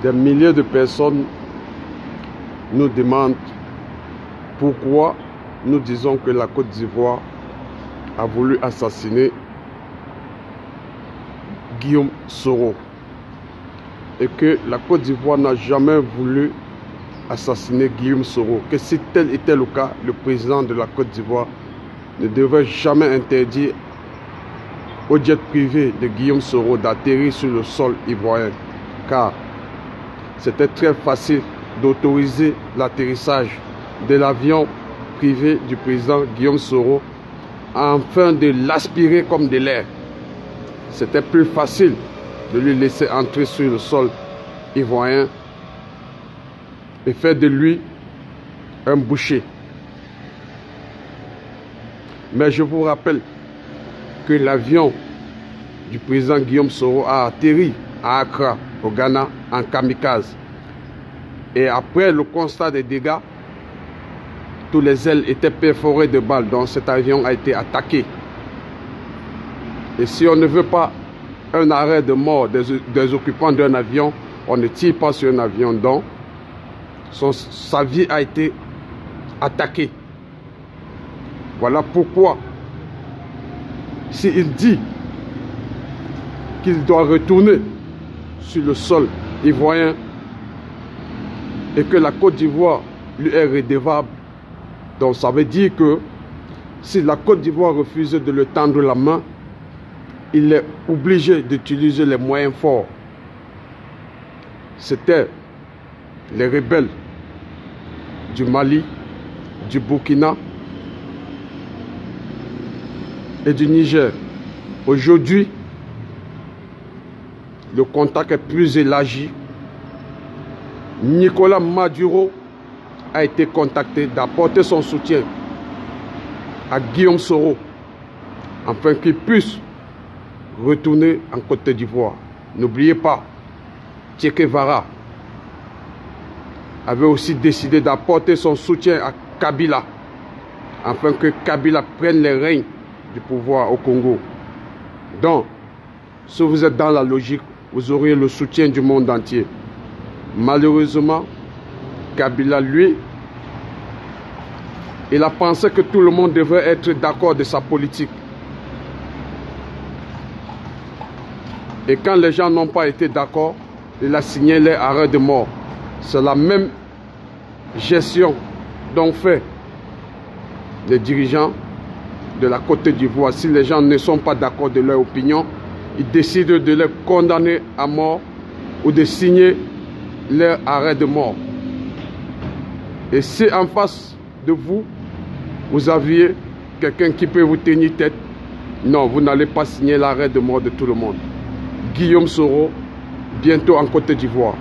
Des milliers de personnes nous demandent pourquoi nous disons que la Côte d'Ivoire a voulu assassiner Guillaume Soro et que la Côte d'Ivoire n'a jamais voulu assassiner Guillaume Soro, que si tel était le cas, le président de la Côte d'Ivoire ne devrait jamais interdire au jet privé de Guillaume Soro d'atterrir sur le sol ivoirien, car c'était très facile d'autoriser l'atterrissage de l'avion privé du président Guillaume Soro afin de l'aspirer comme de l'air. C'était plus facile de lui laisser entrer sur le sol ivoirien et faire de lui un boucher. Mais je vous rappelle que l'avion du président Guillaume Soro a atterri à Accra, au Ghana, en kamikaze. Et après le constat des dégâts, tous les ailes étaient perforées de balles, donc cet avion a été attaqué. Et si on ne veut pas un arrêt de mort des occupants d'un avion, on ne tire pas sur un avion, donc sa vie a été attaquée. Voilà pourquoi, s'il dit qu'il doit retourner sur le sol ivoirien et que la Côte d'Ivoire lui est redevable, donc ça veut dire que si la Côte d'Ivoire refuse de lui tendre la main, il est obligé d'utiliser les moyens forts. C'était les rebelles du Mali, du Burkina et du Niger. Aujourd'hui, le contact est plus élargi. Nicolas Maduro a été contacté d'apporter son soutien à Guillaume Soro afin qu'il puisse retourner en Côte d'Ivoire. N'oubliez pas, Che Guevara avait aussi décidé d'apporter son soutien à Kabila afin que Kabila prenne les règnes du pouvoir au Congo. Donc, si vous êtes dans la logique, vous aurez le soutien du monde entier. Malheureusement, Kabila, lui, il a pensé que tout le monde devrait être d'accord de sa politique. Et quand les gens n'ont pas été d'accord, il a signé les arrêts de mort. C'est la même gestion dont fait les dirigeants de la Côte d'Ivoire. Si les gens ne sont pas d'accord de leur opinion, ils décident de les condamner à mort ou de signer leur arrêt de mort. Et si en face de vous, vous aviez quelqu'un qui peut vous tenir tête, non, vous n'allez pas signer l'arrêt de mort de tout le monde. Guillaume Soro, bientôt en Côte d'Ivoire.